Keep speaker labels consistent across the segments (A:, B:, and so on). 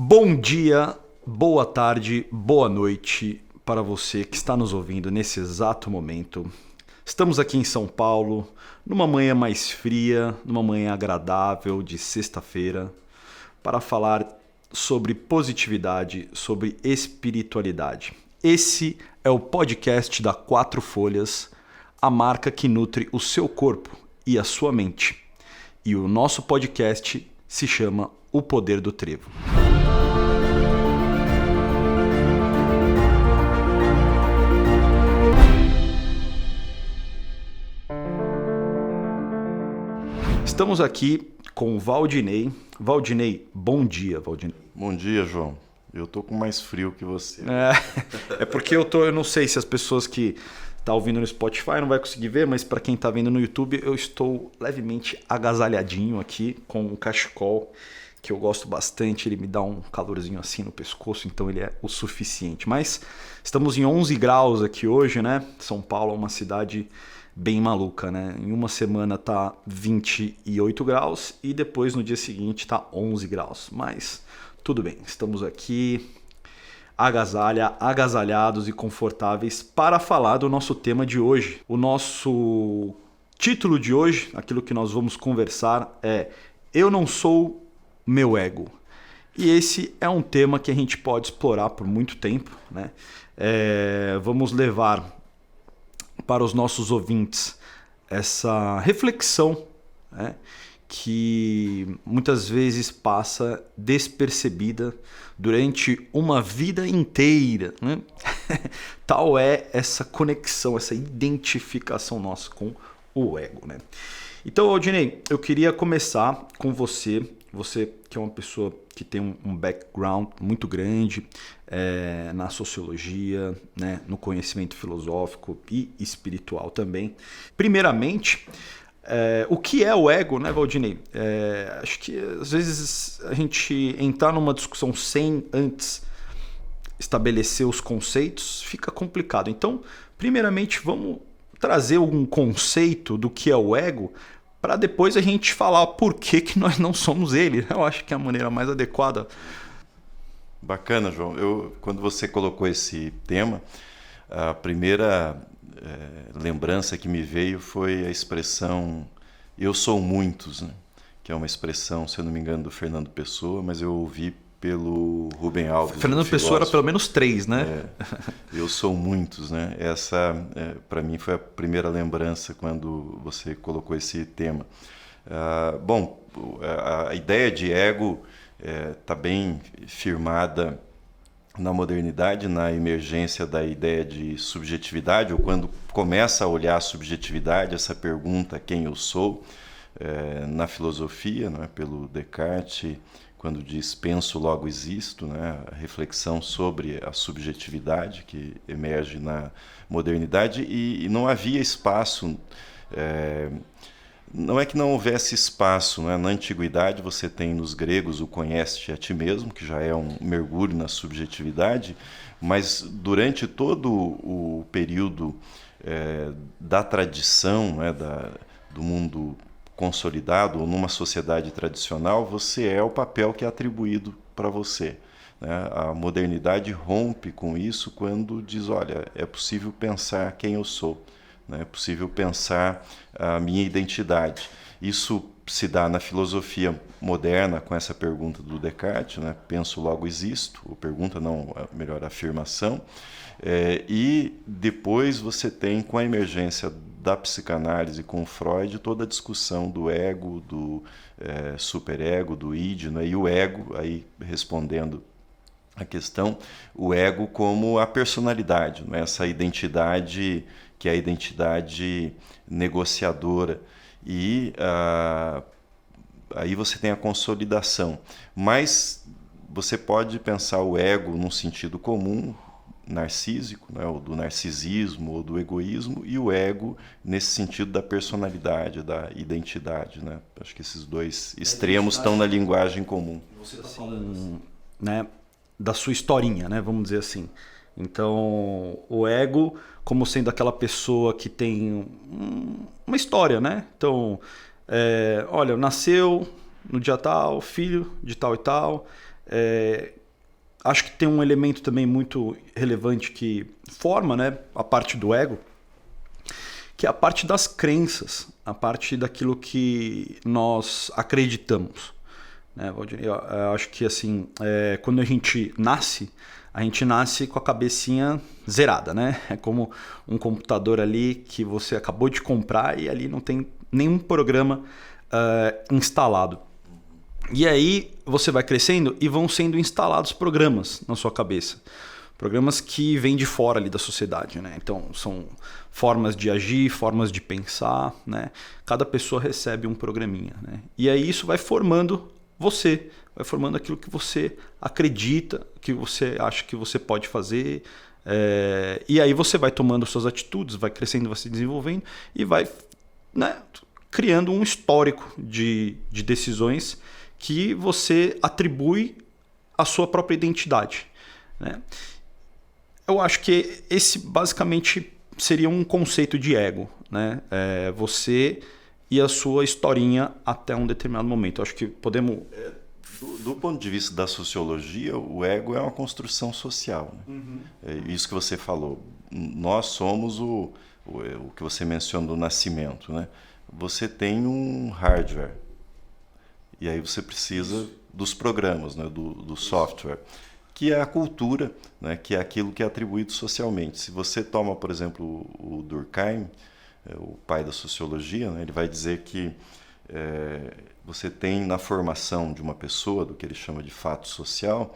A: Bom dia, boa tarde, boa noite para você que está nos ouvindo nesse exato momento. Estamos aqui em São Paulo, numa manhã mais fria, numa manhã agradável de sexta-feira, para falar sobre positividade, sobre espiritualidade. Esse é o podcast da Quatro Folhas, a marca que nutre o seu corpo e a sua mente. E o nosso podcast se chama O Poder do Trevo. Estamos aqui com o Valdinei. Valdinei, bom dia, Valdinei.
B: Bom dia, João. Eu tô com mais frio que você.
A: É porque eu não sei se as pessoas que estão ouvindo no Spotify não vai conseguir ver, mas para quem está vendo no YouTube, eu estou levemente agasalhadinho aqui com um cachecol que eu gosto bastante. Ele me dá um calorzinho assim no pescoço, então ele é o suficiente. Mas estamos em 11 graus aqui hoje, né? São Paulo é uma cidade bem maluca, né? Em uma semana tá 28 graus e depois no dia seguinte tá 11 graus. Mas tudo bem, estamos aqui agasalhados e confortáveis para falar do nosso tema de hoje. O nosso título de hoje, aquilo que nós vamos conversar é Eu Não Sou Meu Ego. E esse é um tema que a gente pode explorar por muito tempo, né? Vamos levar para os nossos ouvintes essa reflexão, né, que muitas vezes passa despercebida durante uma vida inteira, né? Tal é essa conexão, essa identificação nossa com o ego, né? Então, Aldinei, eu queria começar com você que é uma pessoa que tem um background muito grande na sociologia, né, no conhecimento filosófico e espiritual também. Primeiramente, o que é o ego, né, Valdinei? Acho que às vezes a gente entrar numa discussão sem antes estabelecer os conceitos fica complicado. Então, primeiramente, vamos trazer um conceito do que é o ego para depois a gente falar por que nós não somos ele. Eu acho que é a maneira mais adequada.
B: Bacana, João. Quando você colocou esse tema, a primeira lembrança que me veio foi a expressão "eu sou muitos", né? Que é uma expressão, se eu não me engano, do Fernando Pessoa, mas eu ouvi pelo Rubem Alves.
A: Fernando Pessoa era pelo menos 3, né?
B: Eu sou muitos, né? Essa, para mim, foi a primeira lembrança quando você colocou esse tema. Bom, a ideia de ego está bem firmada na modernidade, na emergência da ideia de subjetividade, ou quando começa a olhar a subjetividade, essa pergunta, quem eu sou, na filosofia, não é? Pelo Descartes, quando diz penso, logo existo, né? A reflexão sobre a subjetividade que emerge na modernidade, e não havia espaço, não é que não houvesse espaço, né? Na antiguidade você tem nos gregos o conhece-te a ti mesmo, que já é um mergulho na subjetividade, mas durante todo o período da tradição, né? Do mundo consolidado ou numa sociedade tradicional, você é o papel que é atribuído para você, né? A modernidade rompe com isso quando diz, olha, é possível pensar quem eu sou, né? É possível pensar a minha identidade. Isso se dá na filosofia moderna com essa pergunta do Descartes, né? Penso, logo existo, ou pergunta não, melhor, afirmação. E depois você tem, com a emergência da psicanálise com Freud, toda a discussão do ego, do superego, do id, né? E o ego, aí respondendo a questão, o ego como a personalidade, né? Essa identidade que é a identidade negociadora. E aí você tem a consolidação. Mas você pode pensar o ego num sentido comum, narcísico, né, ou do narcisismo ou do egoísmo, e o ego nesse sentido da personalidade, da identidade, né? Acho que esses dois extremos estão na linguagem comum.
A: Você está falando, né, da sua historinha, né, vamos dizer assim. Então, o ego como sendo aquela pessoa que tem uma história, né? Então, olha, nasceu no dia tal, filho de tal e tal, Acho que tem um elemento também muito relevante que forma, né, a parte do ego, que é a parte das crenças, a parte daquilo que nós acreditamos. Né? Eu acho que assim, quando a gente nasce com a cabecinha zerada, né? É como um computador ali que você acabou de comprar e ali não tem nenhum programa instalado. E aí você vai crescendo e vão sendo instalados programas na sua cabeça. Programas que vêm de fora ali da sociedade, né? Então são formas de agir, formas de pensar, né? Cada pessoa recebe um programinha, né? E aí isso vai formando você, vai formando aquilo que você acredita, que você acha que você pode fazer. E aí você vai tomando suas atitudes, vai crescendo, vai se desenvolvendo e vai, né, criando um histórico de decisões que você atribui à sua própria identidade, né? Eu acho que esse basicamente seria um conceito de ego, né? Você e a sua historinha até um determinado momento. Eu acho que podemos...
B: Do ponto de vista da sociologia, o ego é uma construção social. Né?
A: Uhum.
B: É isso que você falou. Nós somos o que você mencionou do nascimento. Né? Você tem um hardware. E aí você precisa dos programas, né? do software, que é a cultura, né? Que é aquilo que é atribuído socialmente. Se você toma, por exemplo, o Durkheim, o pai da sociologia, né? Ele vai dizer que você tem na formação de uma pessoa, do que ele chama de fato social,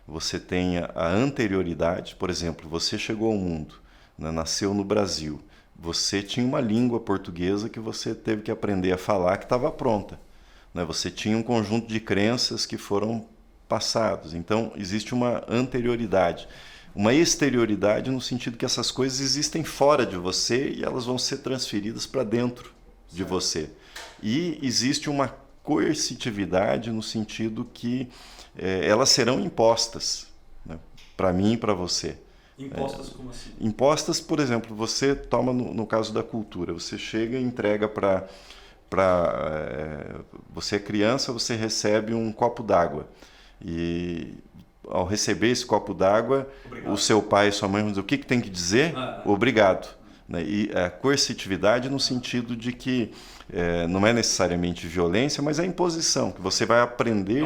B: você tem a anterioridade. Por exemplo, você chegou ao mundo, né? Nasceu no Brasil, você tinha uma língua portuguesa que você teve que aprender a falar, que estava pronta. Você tinha um conjunto de crenças que foram passados. Então, existe uma anterioridade. Uma exterioridade no sentido que essas coisas existem fora de você e elas vão ser transferidas para dentro de você. E existe uma coercitividade no sentido que elas serão impostas, né, para mim e para você.
A: Impostas como assim?
B: Impostas, por exemplo, você toma no caso da cultura, você chega e entrega você é criança, você recebe um copo d'água e ao receber esse copo d'água, o seu pai e sua mãe vão dizer o que tem que dizer? Obrigado. Né? E a coercitividade no sentido de que não é necessariamente violência, mas é imposição, que você vai aprender,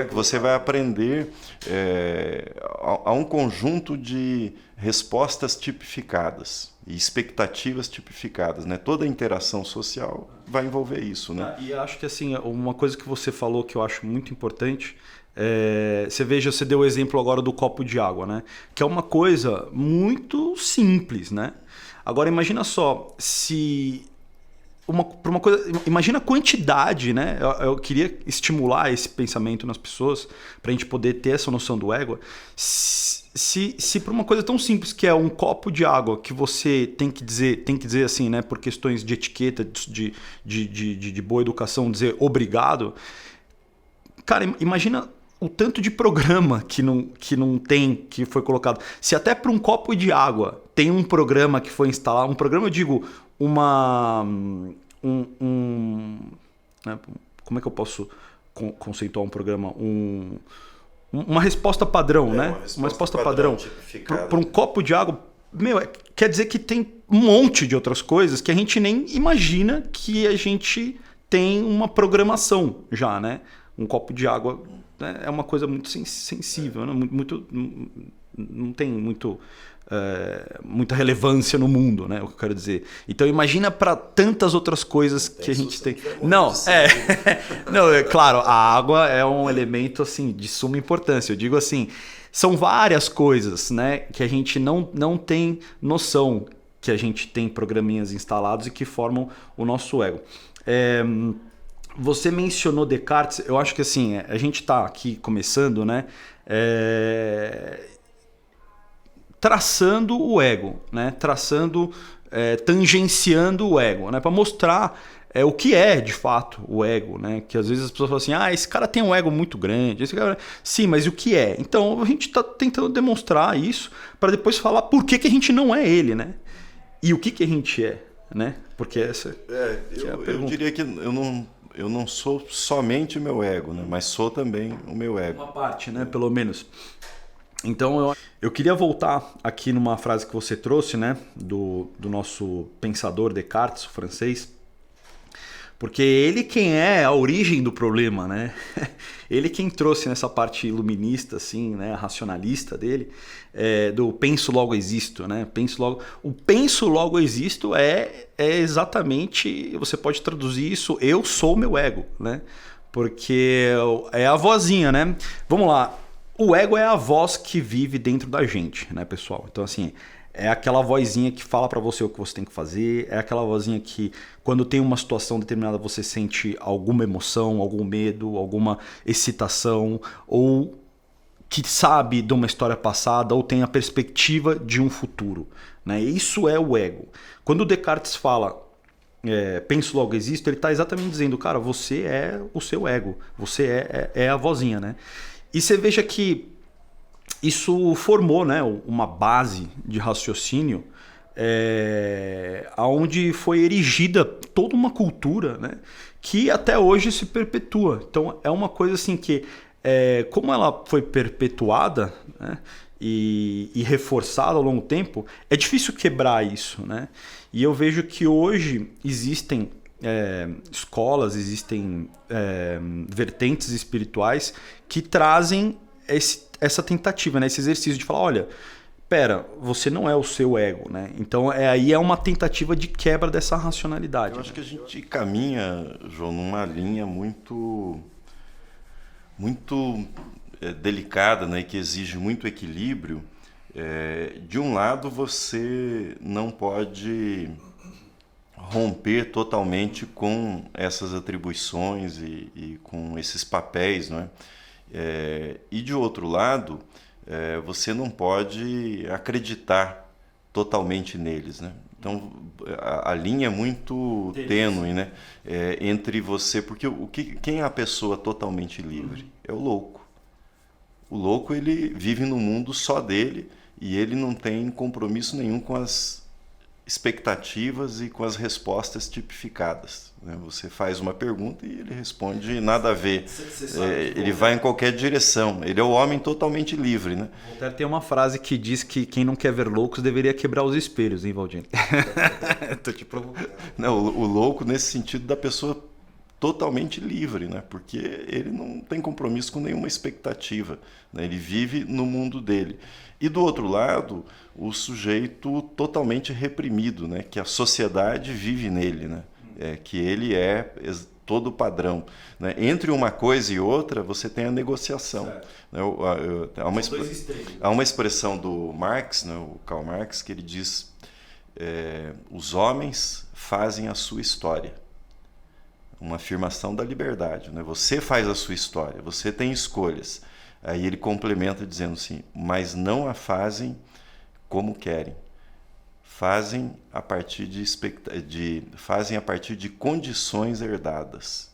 B: que você vai aprender a um conjunto de respostas tipificadas e expectativas tipificadas, né? Toda a interação social vai envolver isso, né?
A: E acho que assim, uma coisa que você falou que eu acho muito importante, você deu o exemplo agora do copo de água, né? Que é uma coisa muito simples, né? Agora imagina só, imagina a quantidade, né? Eu queria estimular esse pensamento nas pessoas para a gente poder ter essa noção do ego. Se por uma coisa tão simples que é um copo de água que você tem que dizer assim, né? Por questões de etiqueta, de boa educação, dizer obrigado. Cara, imagina o tanto de programa que não tem, que foi colocado. Se até para um copo de água tem um programa que foi instalado, um programa, eu digo, né, como é que eu posso conceituar um programa? Uma resposta padrão, né? Uma resposta padrão para um copo de água. Quer dizer que tem um monte de outras coisas que a gente nem imagina que a gente tem uma programação já, né? Um copo de água, né, é uma coisa muito sensível, né? Não tem muita relevância no mundo, né? O que eu quero dizer. Então imagina para tantas outras coisas que a gente tem. Não, claro, a água é um elemento assim de suma importância. Eu digo assim, são várias coisas, né, que a gente não tem noção que a gente tem programinhas instalados e que formam o nosso ego. Você mencionou Descartes, eu acho que assim, a gente está aqui começando, né? Traçando o ego, né? Tangenciando o ego, né? Para mostrar o que é de fato o ego, né? Que às vezes as pessoas falam assim, esse cara tem um ego muito grande, esse cara... Sim, mas e o que é? Então a gente está tentando demonstrar isso para depois falar por que a gente não é ele, né? E o que a gente é, né? Porque essa é a pergunta.
B: Eu diria que eu eu não sou somente o meu ego, né? Mas sou também o meu ego.
A: Uma parte, né? Pelo menos. Então eu queria voltar aqui numa frase que você trouxe, né? Do nosso pensador Descartes, o francês. Porque ele quem é a origem do problema, né? Ele quem trouxe nessa parte iluminista, assim, né? Racionalista dele, do penso logo existo, né? O penso logo existo é exatamente, você pode traduzir isso, eu sou meu ego, né? Porque é a vozinha, né? Vamos lá, o ego é a voz que vive dentro da gente, né, pessoal? Então, assim, é aquela vozinha que fala pra você o que você tem que fazer, é aquela vozinha que quando tem uma situação determinada você sente alguma emoção, algum medo, alguma excitação, ou que sabe de uma história passada ou tem a perspectiva de um futuro, né? Isso é o ego. Quando o Descartes fala penso logo existo, ele está exatamente dizendo, cara, você é o seu ego, você é a vozinha, né? E você veja que isso formou, né, uma base de raciocínio onde foi erigida toda uma cultura, né, que até hoje se perpetua. Então é uma coisa assim que, como ela foi perpetuada, né, e reforçada ao longo do tempo, é difícil quebrar isso, né? E eu vejo que hoje existem escolas, existem vertentes espirituais que trazem essa tentativa, né? Esse exercício de falar, olha, pera, você não é o seu ego, né? Então aí é uma tentativa de quebra dessa racionalidade.
B: Eu acho que a gente caminha, João, numa linha muito delicada, né? Que exige muito equilíbrio. De um lado, você não pode romper totalmente com essas atribuições e com esses papéis, não é? E de outro lado, você não pode acreditar totalmente neles, né? Então a linha é muito tênue, né? Entre você, porque quem é a pessoa totalmente livre? É o louco. O louco, ele vive no mundo só dele e ele não tem compromisso nenhum com as expectativas e com as respostas tipificadas, né? Você faz uma pergunta e ele responde nada a ver. Ele vai em qualquer direção. Ele é o homem totalmente livre, né?
A: Voltaire tem uma frase que diz que quem não quer ver loucos deveria quebrar os espelhos, hein, Valdir? Tô te provocando.
B: Não, o louco nesse sentido da pessoa totalmente livre, né? Porque ele não tem compromisso com nenhuma expectativa, né? Ele vive no mundo dele. E do outro lado, o sujeito totalmente reprimido, né? Que a sociedade vive nele, né? Que ele é todo padrão, né? Entre uma coisa e outra, você tem a negociação. Né? Há uma expressão do Marx, né? O Karl Marx, que ele diz: os homens fazem a sua história. Uma afirmação da liberdade, né? Você faz a sua história, você tem escolhas. Aí ele complementa dizendo assim: mas não a fazem como querem. Fazem a partir fazem a partir de condições herdadas.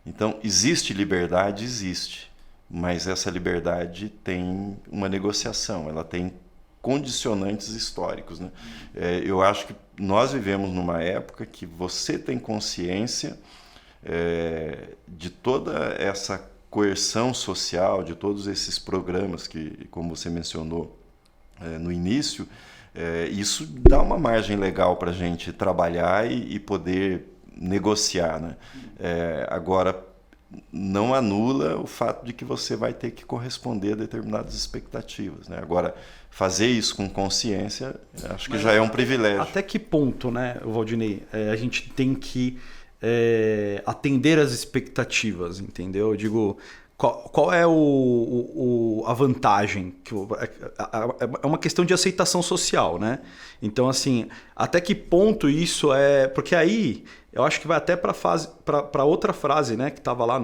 B: Então, existe liberdade? Existe. Mas essa liberdade tem uma negociação, ela tem condicionantes históricos, né? Eu acho que nós vivemos numa época que você tem consciência de toda essa coerção social, de todos esses programas que, como você mencionou no início, isso dá uma margem legal para a gente trabalhar e poder negociar, né? Agora, não anula o fato de que você vai ter que corresponder a determinadas expectativas, né? Agora, fazer isso com consciência, acho que já é um privilégio.
A: Até que ponto, né, Valdinei, a gente tem que atender às expectativas, entendeu? Eu digo, qual é a vantagem? É uma questão de aceitação social, né? Então, assim, até que ponto isso é... Porque aí, eu acho que vai até para outra frase, né? Que estava lá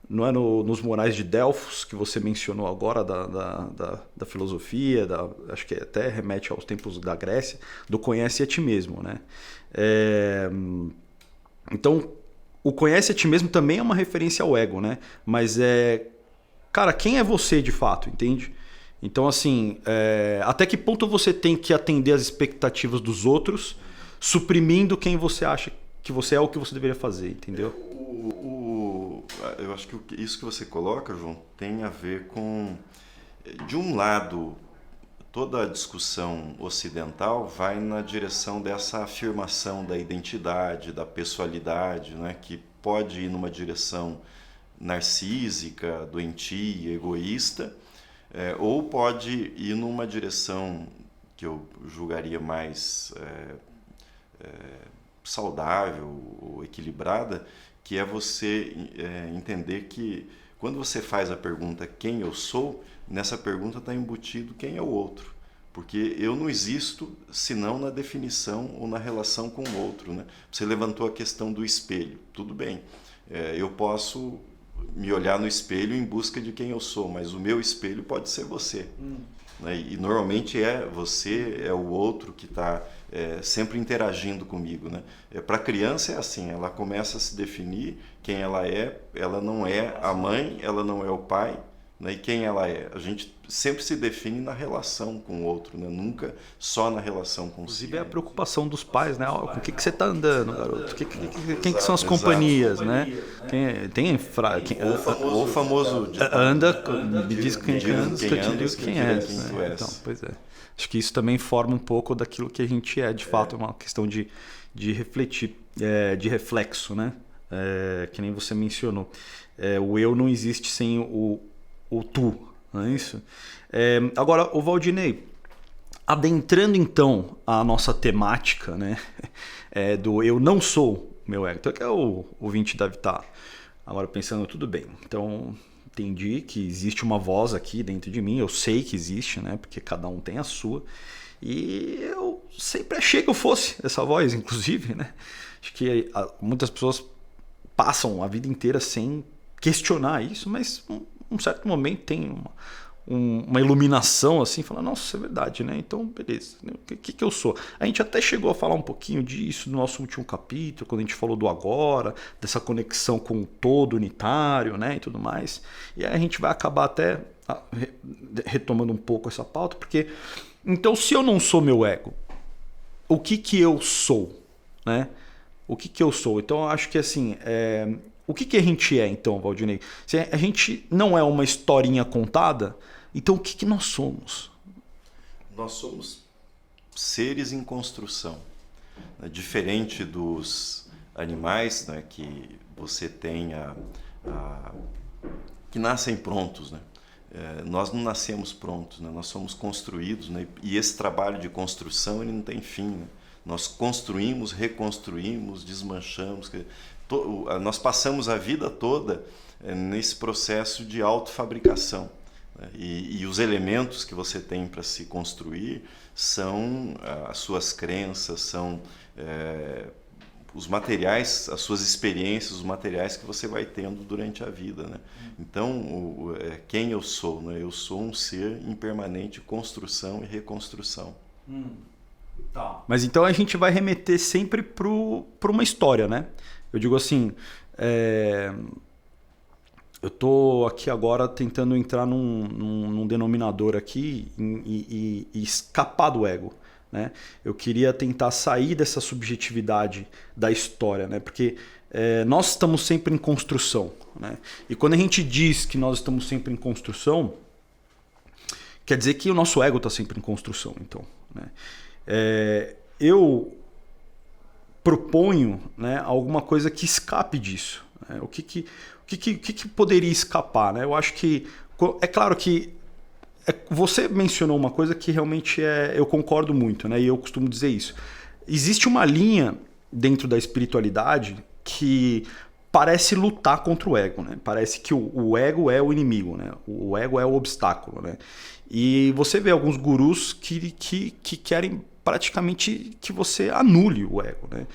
A: nos Morais de Delfos, que você mencionou agora, da filosofia, acho que até remete aos tempos da Grécia, do conhece a ti mesmo, né? Então, o conhece a ti mesmo também é uma referência ao ego, né? Mas cara, quem é você de fato, entende? Então, assim, até que ponto você tem que atender às expectativas dos outros, suprimindo quem você acha que você é o que você deveria fazer, entendeu?
B: Eu acho que isso que você coloca, João, tem a ver com, de um lado, toda a discussão ocidental vai na direção dessa afirmação da identidade, da pessoalidade, né, que pode ir numa direção narcísica, doentia, egoísta, ou pode ir numa direção que eu julgaria mais saudável ou equilibrada, que é você entender que quando você faz a pergunta quem eu sou, nessa pergunta está embutido quem é o outro. Porque eu não existo senão na definição ou na relação com o outro. Né? Você levantou a questão do espelho. Tudo bem, eu posso me olhar no espelho em busca de quem eu sou, mas o meu espelho pode ser você. Né? E normalmente você, é o outro que está sempre interagindo comigo. Né? Para a criança é assim, ela começa a se definir quem ela não é a mãe, ela não é o pai, né? E quem ela é. A gente sempre se define na relação com o outro, né? Nunca só na relação consigo.
A: Inclusive é a preocupação dos pais, né? Com o que você está andando, garoto? Quem que são as companhias, né?
B: O famoso
A: anda, me diz quem andas, que eu te digo quem és. Né? Então, pois é. Acho que isso também forma um pouco daquilo que a gente é, de fato, é uma questão de refletir, de reflexo, né? Que nem você mencionou. O eu não existe sem o tu, não é isso? Agora, o Valdinei, adentrando então a nossa temática, né? Do eu não sou meu ego. Então, que é o ouvinte deve estar agora pensando, tudo bem, então entendi que existe uma voz aqui dentro de mim, eu sei que existe, né? Porque cada um tem a sua. E eu sempre achei que eu fosse essa voz, inclusive, né? Acho que muitas pessoas passam a vida inteira sem questionar isso, mas um certo momento tem uma iluminação assim, fala, nossa, isso é verdade, né? Então, beleza, né? O que eu sou? A gente até chegou a falar um pouquinho disso no nosso último capítulo, quando a gente falou do agora, dessa conexão com o todo unitário, né? E tudo mais. E aí a gente vai acabar até retomando um pouco essa pauta, porque, então, se eu não sou meu ego, o que eu sou, né? O que eu sou? Então, eu acho que assim, o que a gente é, então, Valdinei? Se a gente não é uma historinha contada, então o que nós somos?
B: Nós somos seres em construção. Né? Diferente dos animais, né, que você tem que nascem prontos. Né? Nós não nascemos prontos, né? Nós somos construídos, né? E esse trabalho de construção ele não tem fim. Né? Nós construímos, reconstruímos, desmanchamos. Nós passamos a vida toda nesse processo de autofabricação. Né? E os elementos que você tem para se construir são as suas crenças, são os materiais, as suas experiências, os materiais que você vai tendo durante a vida. Né? Então, quem eu sou? Né? Eu sou um ser em permanente construção e reconstrução.
A: Tá. Mas então a gente vai remeter sempre para uma história, né? Eu digo assim, eu estou aqui agora tentando entrar num denominador aqui e escapar do ego. Né? Eu queria tentar sair dessa subjetividade da história, né? Porque nós estamos sempre em construção. Né? E quando a gente diz que nós estamos sempre em construção, quer dizer que o nosso ego está sempre em construção. Então, né? Eu proponho, né, alguma coisa que escape disso. Né? O que poderia escapar? Né? Eu acho que... É claro que você mencionou uma coisa que realmente eu concordo muito, né? E eu costumo dizer isso. Existe uma linha dentro da espiritualidade que parece lutar contra o ego. Né? Parece que o ego é o inimigo, né? O ego é o obstáculo. Né? E você vê alguns gurus que querem praticamente que você anule o ego. Né?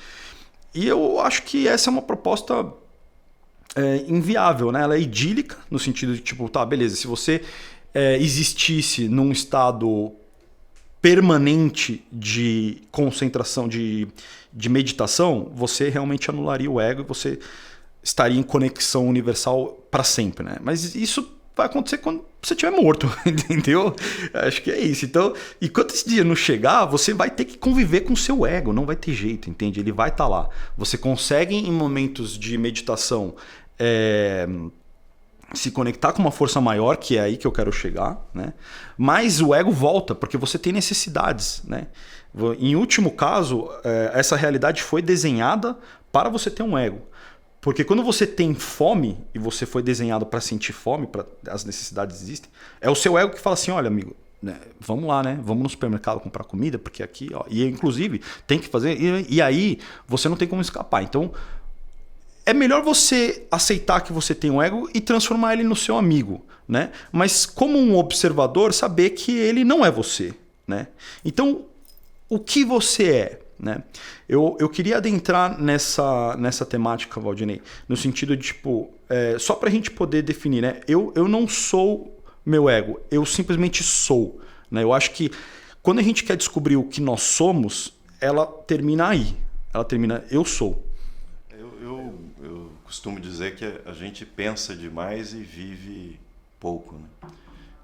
A: E eu acho que essa é uma proposta inviável. Né? Ela é idílica, no sentido de, tipo, tá, beleza, se você existisse num estado permanente de concentração, de meditação, você realmente anularia o ego e você estaria em conexão universal para sempre. Né? Mas isso vai acontecer quando você estiver morto, entendeu? Acho que é isso. Então, enquanto esse dia não chegar, você vai ter que conviver com o seu ego, não vai ter jeito, entende? Ele vai estar lá. Você consegue, em momentos de meditação, se conectar com uma força maior, que é aí que eu quero chegar, né? Mas o ego volta, porque você tem necessidades, né? Em último caso, essa realidade foi desenhada para você ter um ego. Porque quando você tem fome, e você foi desenhado para sentir fome, as necessidades existem, é o seu ego que fala assim, olha, amigo, né, vamos lá, né? Vamos no supermercado comprar comida, porque aqui, ó, e inclusive tem que fazer, e aí você não tem como escapar. Então, é melhor você aceitar que você tem um ego e transformar ele no seu amigo, né? Mas como um observador, saber que ele não é você, né? Então, o que você é? Né? Eu queria adentrar nessa temática, Valdinei, no sentido de, tipo, só para a gente poder definir, né? Eu não sou meu ego, eu simplesmente sou. Né? Eu acho que quando a gente quer descobrir o que nós somos, ela termina aí. Ela termina, eu sou.
B: Eu costumo dizer que a gente pensa demais e vive pouco. Né?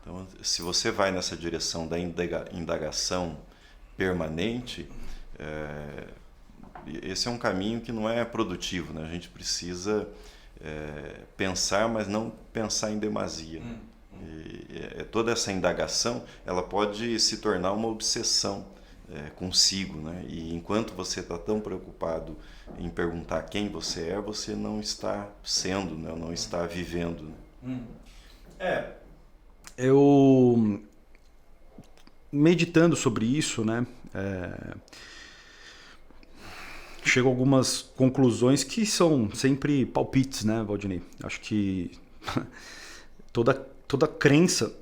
B: Então, se você vai nessa direção da indagação permanente, esse é um caminho que não é produtivo, né? A gente precisa pensar, mas não pensar em demasia. E toda essa indagação, ela pode se tornar uma obsessão consigo, né? E enquanto você está tão preocupado em perguntar quem você é, você não está sendo, né? Não está vivendo. Né?
A: Eu meditando sobre isso, né? Chego a algumas conclusões que são sempre palpites, né, Valdinei? Acho que toda crença,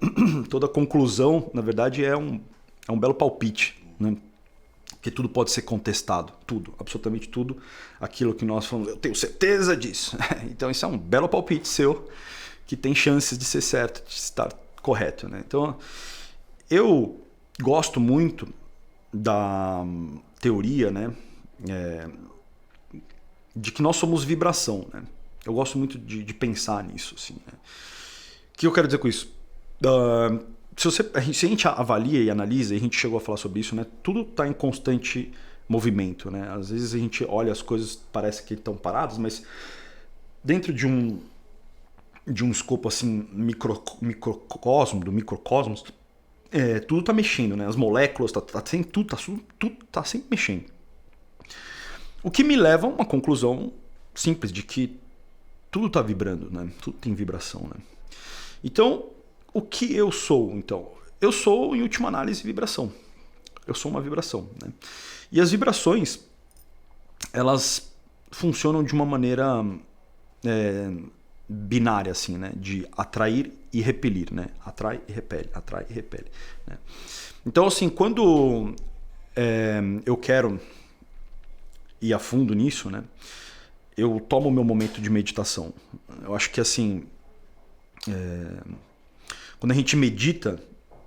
A: toda conclusão, na verdade, é um belo palpite, né? Que tudo pode ser contestado, tudo, absolutamente tudo. Aquilo que nós falamos, eu tenho certeza disso. Então isso é um belo palpite seu, que tem chances de ser certo, de estar correto, né? Então, eu gosto muito da teoria, né, de que nós somos vibração, né? Eu gosto muito de pensar nisso, assim, né? O que eu quero dizer com isso? Se a gente avalia e analisa, e a gente chegou a falar sobre isso, né? Tudo está em constante movimento, né? Às vezes a gente olha as coisas, parece que estão paradas, mas dentro de um escopo assim do microcosmos, tudo está mexendo, né? As moléculas, tudo tá sempre mexendo. O que me leva a uma conclusão simples de que tudo está vibrando, né? Tudo tem vibração, né? Então, o que eu sou, então? Eu sou, em última análise, vibração. Eu sou uma vibração, né? E as vibrações, elas funcionam de uma maneira binária, assim, né? De atrair e repelir, né? Atrai e repele, atrai e repele, né? Então, assim, quando eu quero ir a fundo nisso, né? Eu tomo o meu momento de meditação. Eu acho que, assim, quando a gente medita,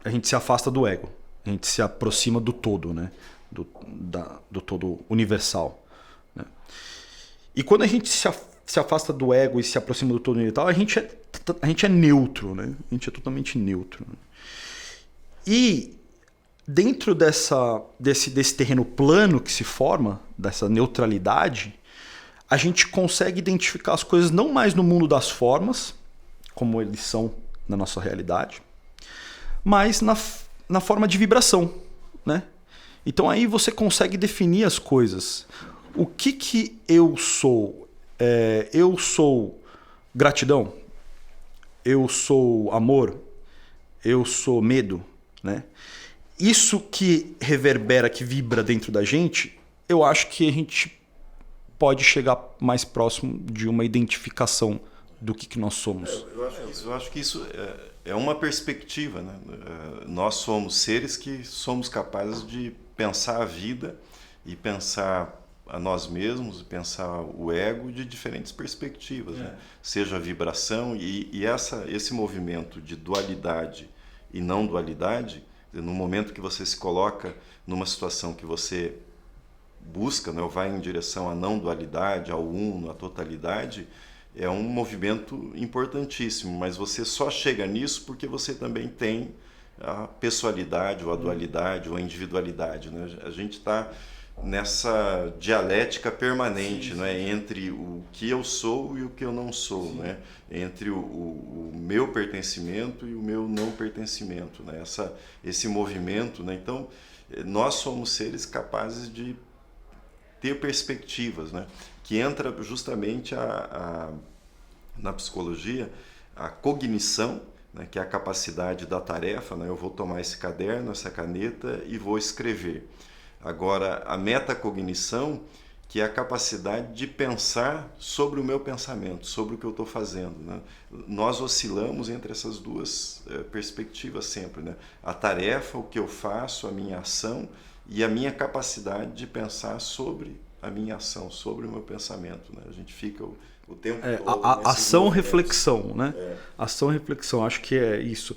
A: a gente se afasta do ego. A gente se aproxima do todo, né? Do todo universal, né? E quando a gente se afasta do ego e se aproxima do todo universal, a gente é neutro, né? A gente é totalmente neutro. Né? E dentro desse terreno plano que se forma, dessa neutralidade, a gente consegue identificar as coisas não mais no mundo das formas, como eles são na nossa realidade, mas na forma de vibração, né? Então aí você consegue definir as coisas. O que eu sou? Eu sou gratidão? Eu sou amor? Eu sou medo? Né? Isso que reverbera, que vibra dentro da gente, eu acho que a gente pode chegar mais próximo de uma identificação do que nós somos.
B: Eu acho que isso é uma perspectiva, né? Nós somos seres que somos capazes de pensar a vida e pensar a nós mesmos, e pensar o ego de diferentes perspectivas, né? Seja a vibração e esse movimento de dualidade e não dualidade, no momento que você se coloca numa situação que você busca, né, vai em direção à não dualidade, ao uno, à totalidade, é um movimento importantíssimo, mas você só chega nisso porque você também tem a pessoalidade, ou a dualidade, ou a individualidade, né? A gente está nessa dialética permanente, né? Entre o que eu sou e o que eu não sou, né? Entre o meu pertencimento e o meu não pertencimento, né? Esse movimento, né? Então, nós somos seres capazes de ter perspectivas, né? Que entra justamente na psicologia a cognição, né? Que é a capacidade da tarefa, né? Eu vou tomar esse caderno, essa caneta e vou escrever. Agora, a metacognição, que é a capacidade de pensar sobre o meu pensamento, sobre o que eu estou fazendo, né? Nós oscilamos entre essas duas perspectivas sempre, né? A tarefa, o que eu faço, a minha ação, e a minha capacidade de pensar sobre a minha ação, sobre o meu pensamento, né? A gente fica o tempo todo...
A: Ação-reflexão, né? Ação-reflexão, acho que é isso.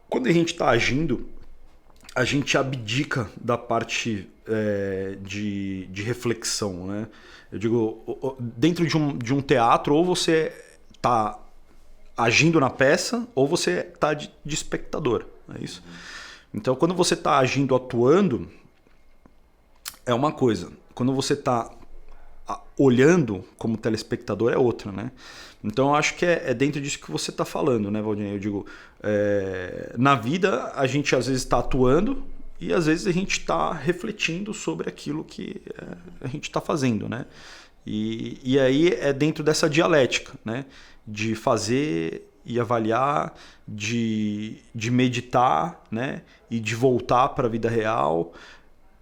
A: Quando a gente está agindo, a gente abdica da parte de reflexão, né? Eu digo, dentro de um teatro, ou você está agindo na peça, ou você está de espectador, é isso? Então, quando você está agindo, atuando, é uma coisa. Quando você está olhando como telespectador, é outra, né? Então, eu acho que é dentro disso que você está falando, né, Valdinei? Eu digo, na vida, a gente às vezes está atuando e às vezes a gente está refletindo sobre aquilo que a gente está fazendo, né? E aí é dentro dessa dialética, né? De fazer e avaliar, de meditar, né? E de voltar para a vida real,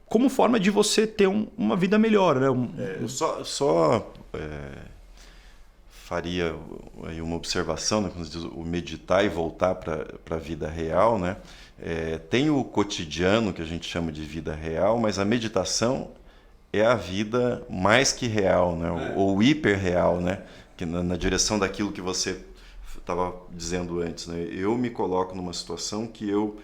A: como forma de você ter uma vida melhor, né?
B: Faria aí uma observação, né? Quando diz o meditar e voltar para a vida real, né? Tem o cotidiano, que a gente chama de vida real, mas a meditação é a vida mais que real, né? Ou hiperreal, né? Que na direção daquilo que você estava dizendo antes, né? Eu me coloco numa situação que eu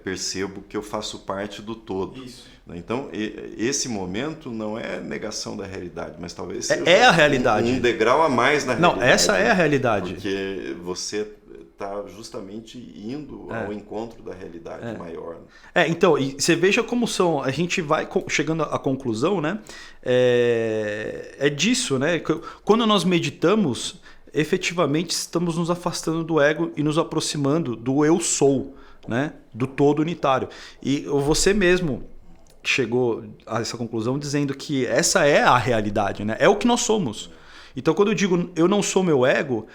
B: percebo que eu faço parte do todo. Isso. Então, esse momento não é negação da realidade, mas talvez seja
A: a realidade.
B: Um degrau a mais na realidade.
A: Não, essa é a realidade.
B: Porque você está justamente indo ao encontro da realidade maior. Né?
A: Então, e você veja como são, a gente vai chegando à conclusão, né? É disso, né? Quando nós meditamos, efetivamente estamos nos afastando do ego e nos aproximando do eu sou, né? Do todo unitário. E você mesmo chegou a essa conclusão dizendo que essa é a realidade, né? É o que nós somos. Então, quando eu digo eu não sou meu ego,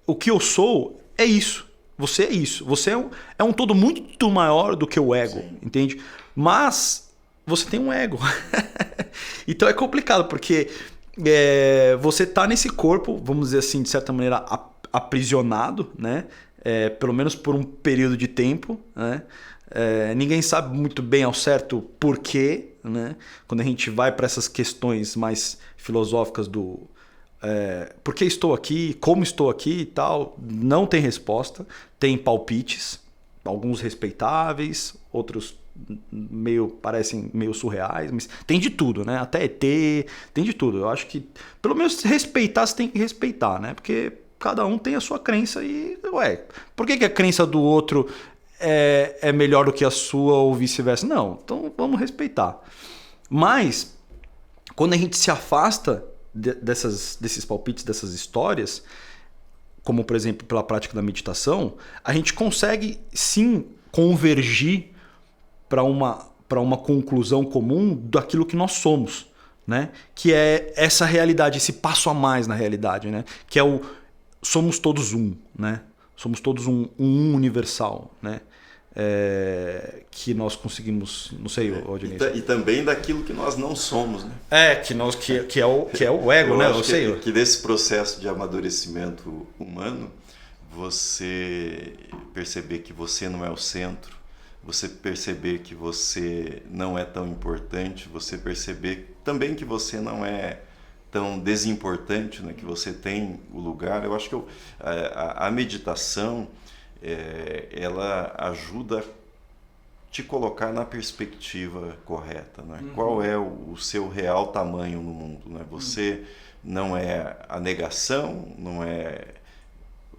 A: o que eu sou é isso. Você é isso. Você é um todo muito maior do que o ego, sim, entende? Mas você tem um ego. Então é complicado, porque você está nesse corpo, vamos dizer assim, de certa maneira aprisionado, né? Pelo menos por um período de tempo, né? Ninguém sabe muito bem ao certo porquê, né? Quando a gente vai para essas questões mais filosóficas do por que estou aqui, como estou aqui e tal, não tem resposta. Tem palpites, alguns respeitáveis, outros parecem meio surreais, mas tem de tudo, né? Até ET, tem de tudo. Eu acho que, pelo menos, respeitar, você tem que respeitar, né? Porque cada um tem a sua crença e, por que a crença do outro é melhor do que a sua ou vice-versa? Não, então vamos respeitar. Mas, quando a gente se afasta desses palpites, dessas histórias, como, por exemplo, pela prática da meditação, a gente consegue, sim, convergir para uma conclusão comum daquilo que nós somos, né? Que é essa realidade, esse passo a mais na realidade, né? Que é somos todos um, né? Somos todos um universal, né? Que nós conseguimos, não sei,
B: e também daquilo que nós não somos, né?
A: Que é o ego, né?
B: Eu sei que nesse processo de amadurecimento humano, você perceber que você não é o centro, você perceber que você não é tão importante, você perceber também que você não é tão desimportante, né? Que você tem o lugar. Eu acho que a meditação ela ajuda te colocar na perspectiva correta, né? Qual é o seu real tamanho no mundo, né? Você não é a negação, não é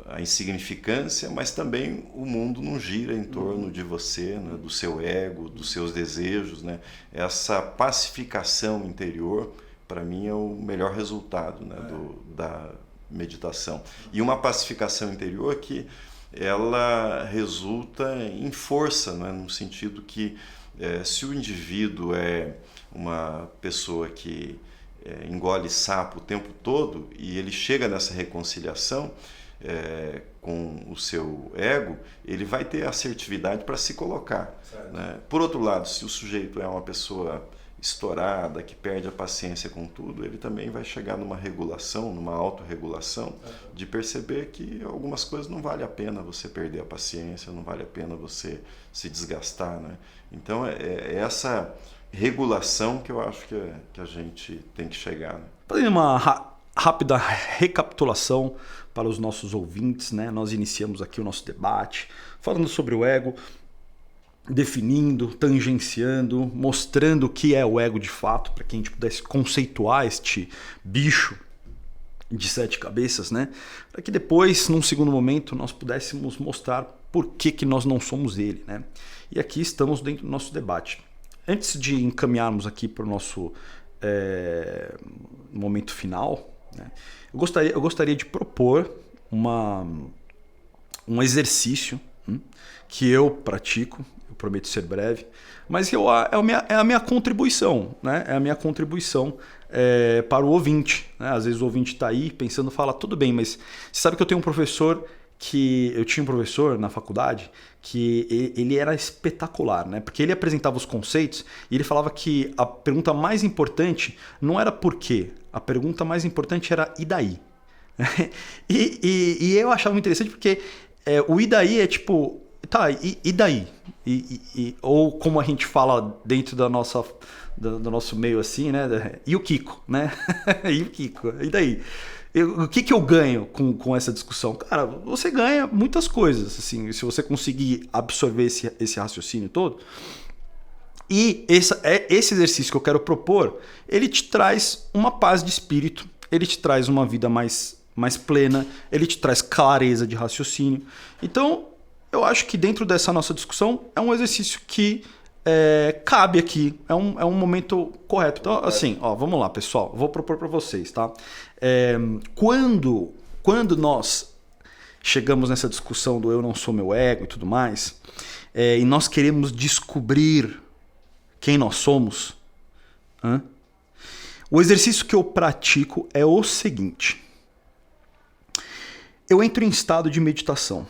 B: a insignificância, mas também o mundo não gira em torno de você, né? Do seu ego, dos seus desejos, né? Essa pacificação interior, para mim, é o melhor resultado, né? Da meditação. E uma pacificação interior que ela resulta em força, né? No sentido que se o indivíduo é uma pessoa que engole sapo o tempo todo e ele chega nessa reconciliação com o seu ego, ele vai ter assertividade para se colocar, né? Por outro lado, se o sujeito é uma pessoa estourada, que perde a paciência com tudo, ele também vai chegar numa regulação, numa autorregulação, de perceber que algumas coisas não vale a pena você perder a paciência, não vale a pena você se desgastar, né? Então é essa regulação que eu acho que a gente tem que chegar, né?
A: Fazendo uma rápida recapitulação para os nossos ouvintes, né? Nós iniciamos aqui o nosso debate falando sobre o ego, definindo, tangenciando, mostrando o que é o ego de fato, para que a gente pudesse conceituar este bicho de 7 cabeças, né? Para que depois, num segundo momento, nós pudéssemos mostrar por que nós não somos ele, né? E aqui estamos dentro do nosso debate. Antes de encaminharmos aqui para o nosso momento final, né? Eu gostaria de propor um exercício que eu pratico. Prometo ser breve, mas é a minha contribuição, né? É a minha contribuição para o ouvinte, né? Às vezes o ouvinte está aí pensando, fala, tudo bem, mas você sabe que eu tinha um professor na faculdade que ele era espetacular, né? Porque ele apresentava os conceitos e ele falava que a pergunta mais importante não era por quê, a pergunta mais importante era e daí? e eu achava muito interessante porque o e daí é tipo, tá, e daí? Ou como a gente fala dentro do nosso meio assim, né? E o Kiko, né? E o Kiko, e daí? O que eu ganho com essa discussão? Cara, você ganha muitas coisas, assim, se você conseguir absorver esse raciocínio todo. E esse exercício que eu quero propor, ele te traz uma paz de espírito, ele te traz uma vida mais plena, ele te traz clareza de raciocínio. Então, eu acho que dentro dessa nossa discussão é um exercício que cabe aqui, é um momento correto. Então, assim, vamos lá, pessoal, vou propor para vocês, tá? Quando nós chegamos nessa discussão do eu não sou meu ego e tudo mais, e nós queremos descobrir quem nós somos, o exercício que eu pratico é o seguinte: eu entro em estado de meditação,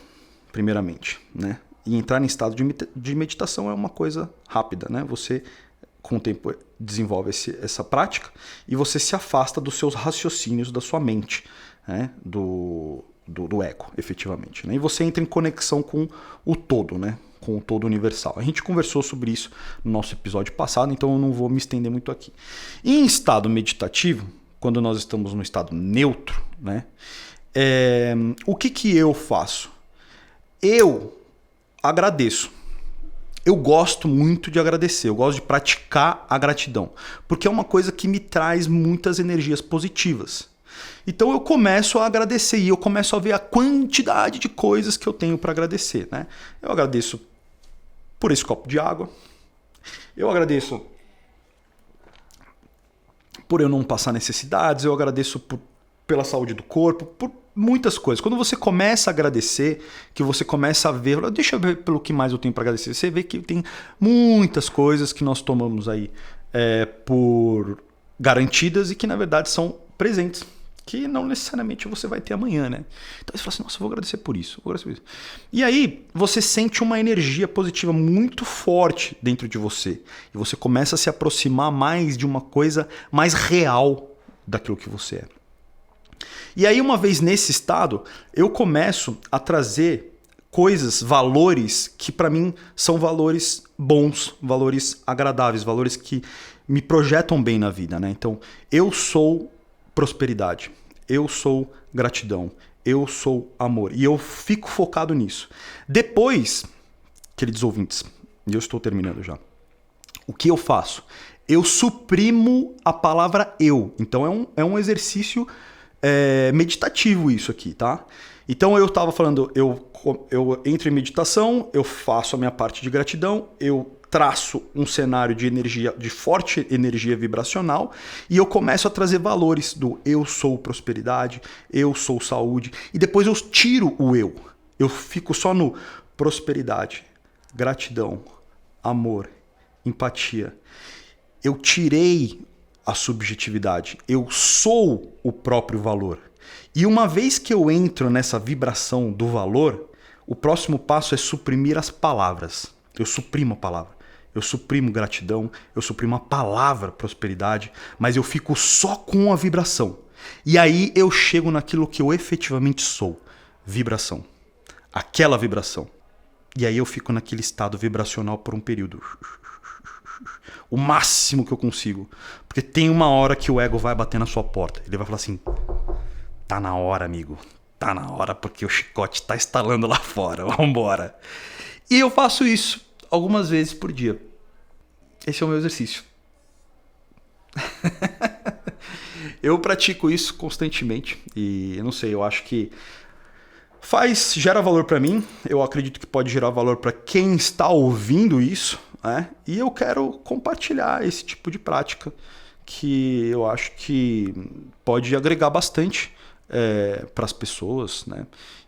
A: primeiramente, né? E entrar em estado de meditação é uma coisa rápida, né? Você, com o tempo, desenvolve essa prática e você se afasta dos seus raciocínios, da sua mente, né? Do ego, efetivamente, né? E você entra em conexão com o todo, né? Com o todo universal. A gente conversou sobre isso no nosso episódio passado, então eu não vou me estender muito aqui. E em estado meditativo, quando nós estamos no estado neutro, né? O que eu faço? Eu agradeço. Eu gosto muito de agradecer, eu gosto de praticar a gratidão, porque é uma coisa que me traz muitas energias positivas. Então eu começo a agradecer e eu começo a ver a quantidade de coisas que eu tenho para agradecer, né? Eu agradeço por esse copo de água, eu agradeço por eu não passar necessidades, eu agradeço pela saúde do corpo, por muitas coisas. Quando você começa a agradecer, que você começa a ver, deixa eu ver pelo que mais eu tenho para agradecer, você vê que tem muitas coisas que nós tomamos aí por garantidas e que na verdade são presentes, que não necessariamente você vai ter amanhã, né? Então você fala assim, nossa, eu vou agradecer por isso, vou agradecer por isso. E aí você sente uma energia positiva muito forte dentro de você e você começa a se aproximar mais de uma coisa mais real daquilo que você é. E aí, uma vez nesse estado, eu começo a trazer coisas, valores que para mim são valores bons, valores agradáveis, valores que me projetam bem na vida, né? Então, eu sou prosperidade, eu sou gratidão, eu sou amor. E eu fico focado nisso. Depois, queridos ouvintes, e eu estou terminando já. O que eu faço? Eu suprimo a palavra eu. Então é um exercício meditativo isso aqui, tá? Então eu estava falando, eu entro em meditação, eu faço a minha parte de gratidão, eu traço um cenário de energia, de forte energia vibracional, e eu começo a trazer valores do eu sou prosperidade, eu sou saúde, e depois eu tiro o eu. Eu fico só no prosperidade, gratidão, amor, empatia. Eu tirei a subjetividade, eu sou o próprio valor. E uma vez que eu entro nessa vibração do valor, o próximo passo é suprimir as palavras. Eu suprimo a palavra. Eu suprimo gratidão, eu suprimo a palavra prosperidade, mas eu fico só com a vibração. E aí eu chego naquilo que eu efetivamente sou. Vibração. Aquela vibração. E aí eu fico naquele estado vibracional por um período. O máximo que eu consigo. Porque tem uma hora que o ego vai bater na sua porta. Ele vai falar assim, tá na hora, amigo. Tá na hora porque o chicote tá estalando lá fora. Vambora. E eu faço isso algumas vezes por dia. Esse é o meu exercício. Eu pratico isso constantemente. E eu não sei, eu acho que gera valor para mim. Eu acredito que pode gerar valor para quem está ouvindo isso. E eu quero compartilhar esse tipo de prática que eu acho que pode agregar bastante para as pessoas, né?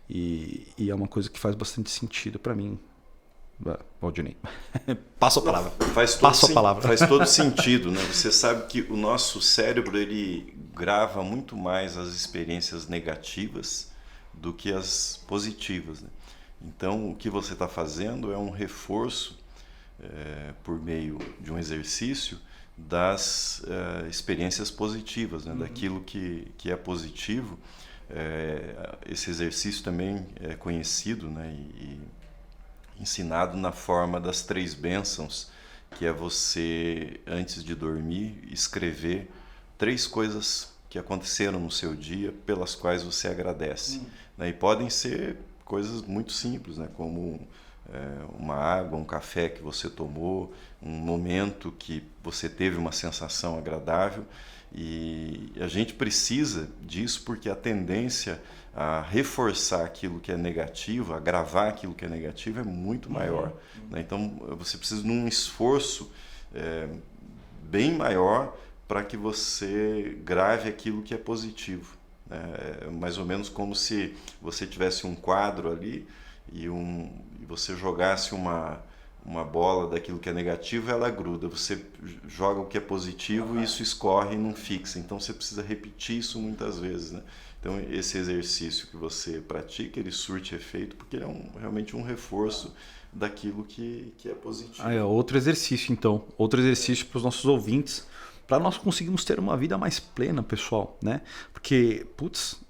A: E é uma coisa que faz bastante sentido para mim. Valdinei. Passo a palavra.
B: Faz todo sentido, né? Você sabe que o nosso cérebro ele grava muito mais as experiências negativas do que as positivas, né? Então, o que você está fazendo é um reforço por meio de um exercício das experiências positivas, né? Daquilo que é positivo. Esse exercício também é conhecido, né? E ensinado na forma das 3 bênçãos, que é você, antes de dormir, escrever 3 coisas que aconteceram no seu dia pelas quais você agradece. Né? E podem ser coisas muito simples, né? Como uma água, um café que você tomou, um momento que você teve uma sensação agradável. E a gente precisa disso porque a tendência a reforçar aquilo que é negativo, a gravar aquilo que é negativo é muito maior. Né? Então você precisa de um esforço bem maior para que você grave aquilo que é positivo. É mais ou menos como se você tivesse um quadro ali e você jogasse uma bola daquilo que é negativo, ela gruda. Você joga o que é positivo e isso escorre e não fixa. Então você precisa repetir isso muitas vezes, né? Então esse exercício que você pratica, ele surte efeito porque ele é realmente um reforço daquilo que é positivo.
A: Outro exercício então, outro exercício para os nossos ouvintes, para nós conseguirmos ter uma vida mais plena, pessoal, né? Porque,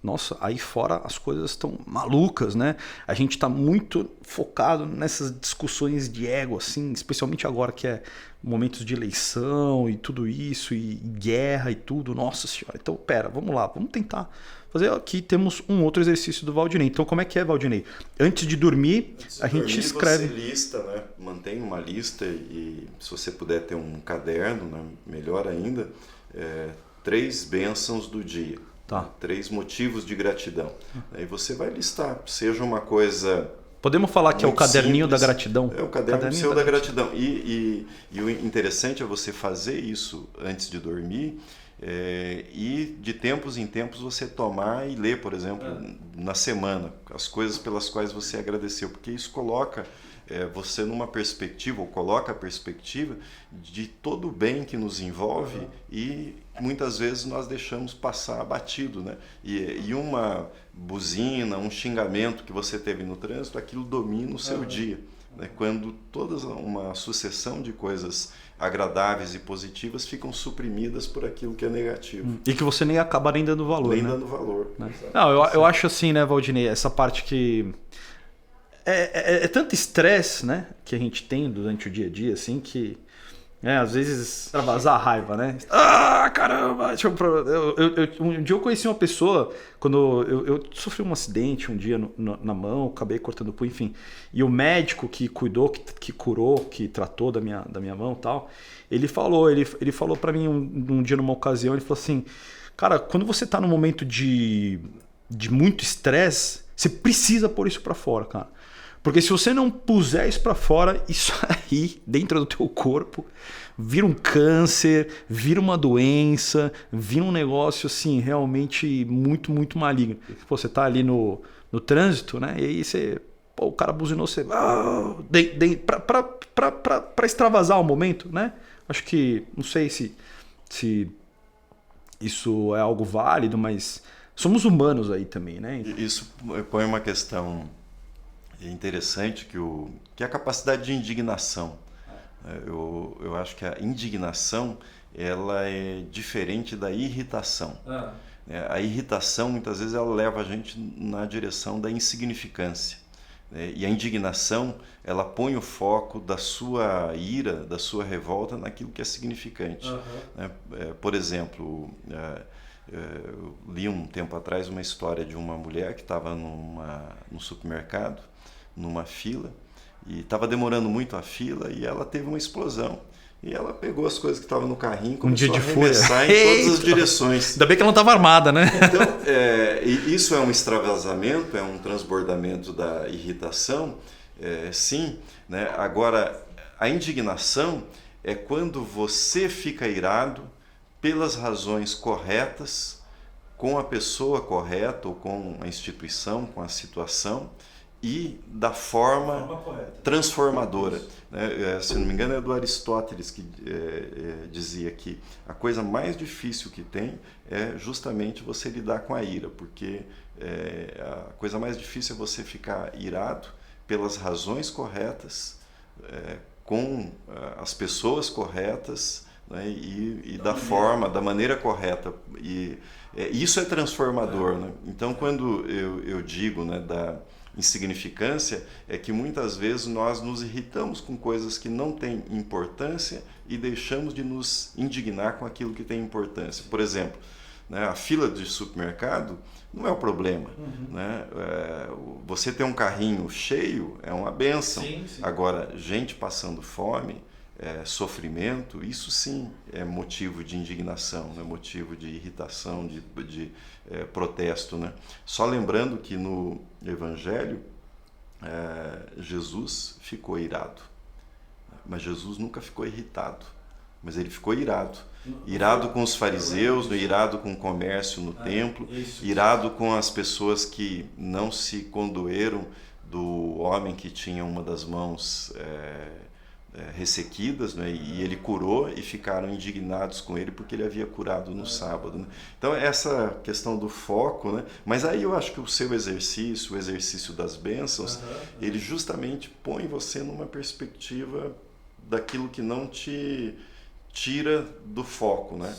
A: nossa, aí fora as coisas estão malucas, né? A gente está muito focado nessas discussões de ego, assim, especialmente agora que é momentos de eleição e tudo isso, e guerra e tudo, nossa senhora. Então, vamos lá, vamos tentar fazer. Aqui temos um outro exercício do Valdinei. Então, como é que é, Valdinei? Antes de dormir, a gente escreve.
B: Você lista, né? Mantém uma lista e se você puder ter um caderno, né? Melhor ainda, 3 bênçãos do dia.
A: Tá.
B: 3 motivos de gratidão. Aí você vai listar, seja uma coisa...
A: Podemos falar que é o caderninho
B: simples,
A: da gratidão?
B: É o caderninho seu da gratidão. E o interessante é você fazer isso antes de dormir e de tempos em tempos você tomar e ler, por exemplo, na semana, as coisas pelas quais você agradeceu. Porque isso coloca você numa perspectiva, ou coloca a perspectiva de todo o bem que nos envolve e muitas vezes nós deixamos passar batido, né? E uma buzina, um xingamento que você teve no trânsito, aquilo domina o seu dia. Né? Quando toda uma sucessão de coisas agradáveis e positivas ficam suprimidas por aquilo que é negativo.
A: E que você nem acaba nem dando valor,
B: nem
A: né?
B: dando valor.
A: Né? Não, eu acho assim, né, Valdinei, essa parte que... É tanto estresse, né, que a gente tem durante o dia a dia, assim, que Às vezes extravasar a raiva, né? Ah, caramba! Um dia eu conheci uma pessoa, quando eu sofri um acidente um dia na mão, acabei cortando o punho, enfim. E o médico que cuidou, que curou, que tratou da minha mão e tal, ele falou pra mim um dia numa ocasião, ele falou assim, cara, quando você tá num momento de muito estresse, você precisa pôr isso pra fora, cara. Porque se você não puser isso pra fora, isso aí, dentro do teu corpo, vira um câncer, vira uma doença, vira um negócio assim, realmente muito, muito maligno. Pô, você tá ali no trânsito, né? E aí o cara buzinou, você... Pra extravasar o momento, né? Acho que, não sei se isso é algo válido, mas somos humanos aí também, né?
B: Isso põe uma questão interessante que é a capacidade de indignação. Eu acho que a indignação ela é diferente da irritação. A irritação muitas vezes ela leva a gente na direção da insignificância. E a indignação ela põe o foco da sua ira, da sua revolta naquilo que é significante. Por exemplo, eu li um tempo atrás uma história de uma mulher que estava num supermercado, numa fila, e estava demorando muito a fila, e ela teve uma explosão. E ela pegou as coisas que estavam no carrinho e começou a arremessar em todas as direções.
A: Ainda bem que ela não estava armada, né?
B: Então, isso é um extravasamento, é um transbordamento da irritação, sim. Né? Agora, a indignação é quando você fica irado pelas razões corretas, com a pessoa correta, ou com a instituição, com a situação, e da forma transformadora. Se não me engano, é do Aristóteles que dizia que a coisa mais difícil que tem é justamente você lidar com a ira, porque a coisa mais difícil é você ficar irado pelas razões corretas, com as pessoas corretas, né, e da maneira correta. E isso é transformador. Né? Então, quando eu digo, né, da insignificância, é que muitas vezes nós nos irritamos com coisas que não têm importância e deixamos de nos indignar com aquilo que tem importância. Por exemplo, né, a fila de supermercado não é o problema. Né? Você ter um carrinho cheio é uma bênção. Sim. Agora, gente passando fome, sofrimento, isso sim é motivo de indignação, né? Motivo de irritação, de protesto. Né? Só lembrando que no Evangelho, Jesus ficou irado, mas Jesus nunca ficou irritado, mas ele ficou irado. Irado com os fariseus, irado com o comércio no templo, irado com as pessoas que não se condoeram do homem que tinha uma das mãos ressequidas, né? E ele curou e ficaram indignados com ele porque ele havia curado no sábado. Né? Então essa questão do foco, né? Mas aí eu acho que o seu exercício, o exercício das bênçãos, ele justamente põe você numa perspectiva daquilo que não te tira do foco, né?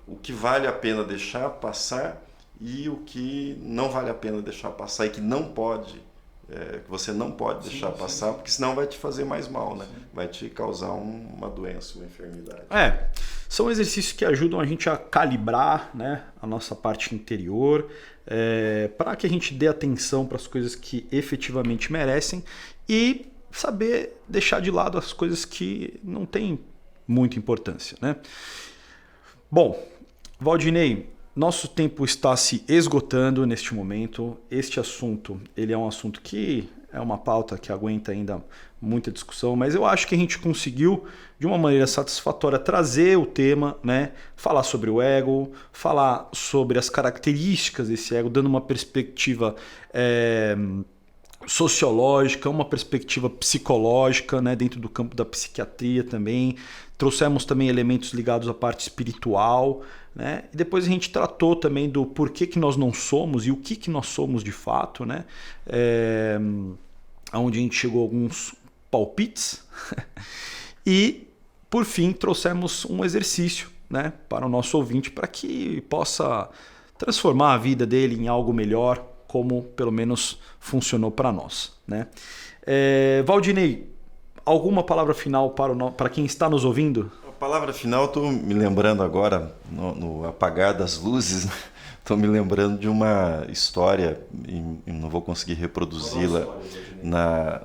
B: O que vale a pena deixar passar e o que não vale a pena deixar passar e que não pode, que você não pode deixar passar, porque senão vai te fazer mais mal, né? Vai te causar uma doença, uma enfermidade.
A: São exercícios que ajudam a gente a calibrar, né, a nossa parte interior, para que a gente dê atenção para as coisas que efetivamente merecem e saber deixar de lado as coisas que não têm muita importância, né? Bom, Valdinei, nosso tempo está se esgotando neste momento. Este assunto, ele é um assunto que é uma pauta que aguenta ainda muita discussão, mas eu acho que a gente conseguiu, de uma maneira satisfatória, trazer o tema, né? Falar sobre o ego, falar sobre as características desse ego, dando uma perspectiva sociológica, uma perspectiva psicológica, né, dentro do campo da psiquiatria também. Trouxemos também elementos ligados à parte espiritual, né? E depois a gente tratou também do porquê que nós não somos e o que nós somos de fato, né? Onde a gente chegou a alguns palpites. E, por fim, trouxemos um exercício, né, para o nosso ouvinte, para que possa transformar a vida dele em algo melhor, como pelo menos funcionou para nós, né? Valdinei, alguma palavra final para quem está nos ouvindo?
B: A palavra final, estou me lembrando agora, no apagar das luzes, estou me lembrando de uma história, e não vou conseguir reproduzi-la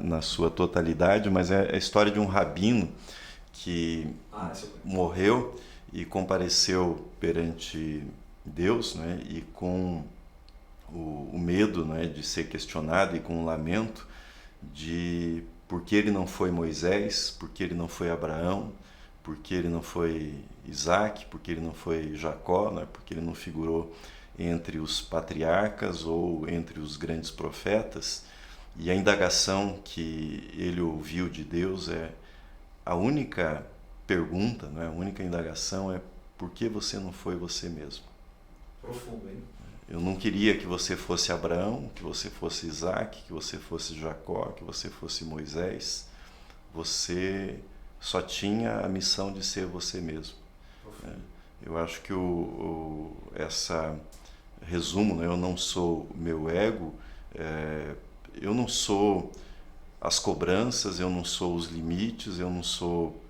B: na sua totalidade, mas é a história de um rabino que morreu e compareceu perante Deus, né, e com o medo, né, de ser questionado e com o lamento de por que ele não foi Moisés, por que ele não foi Abraão, por que ele não foi Isaac, por que ele não foi Jacó, né, por que ele não figurou entre os patriarcas ou entre os grandes profetas. E a indagação que ele ouviu de Deus a única pergunta, né, a única indagação é: por que você não foi você mesmo?
A: Profundo, hein?
B: Eu não queria que você fosse Abraão, que você fosse Isaac, que você fosse Jacó, que você fosse Moisés. Você só tinha a missão de ser você mesmo. Eu acho que essa resumo, né? Eu não sou meu ego, eu não sou as cobranças, eu não sou os limites, eu não sou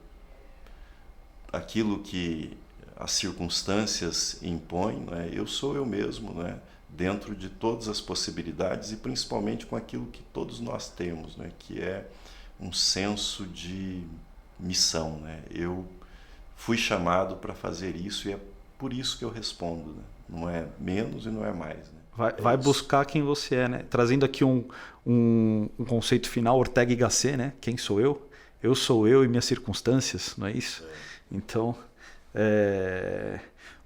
B: aquilo que as circunstâncias impõem, né? Eu sou eu mesmo, né? Dentro de todas as possibilidades e principalmente com aquilo que todos nós temos, né? Que é um senso de missão, né? Eu fui chamado para fazer isso e é por isso que eu respondo, né? Não é menos e não é mais, né?
A: Vai buscar quem você é, né? Trazendo aqui um conceito final, Ortega y Gasset, né? Quem sou eu? Eu sou eu e minhas circunstâncias, não é isso? Então,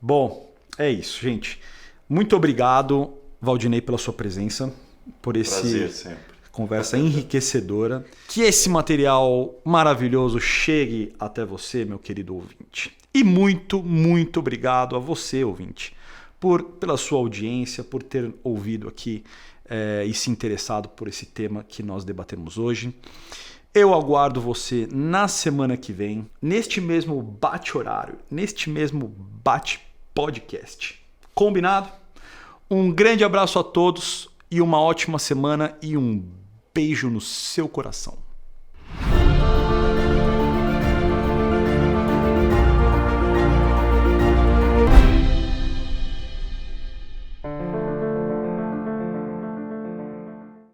A: bom, é isso, gente. Muito obrigado, Valdinei, pela sua presença, por
B: Prazer sempre.
A: Conversa enriquecedora. Que esse material maravilhoso chegue até você, meu querido ouvinte. E muito, muito obrigado a você, ouvinte, pela sua audiência, por ter ouvido aqui e se interessado por esse tema que nós debatemos hoje. Eu aguardo você na semana que vem, neste mesmo bate-horário, neste mesmo bate-podcast. Combinado? Um grande abraço a todos e uma ótima semana e um beijo no seu coração.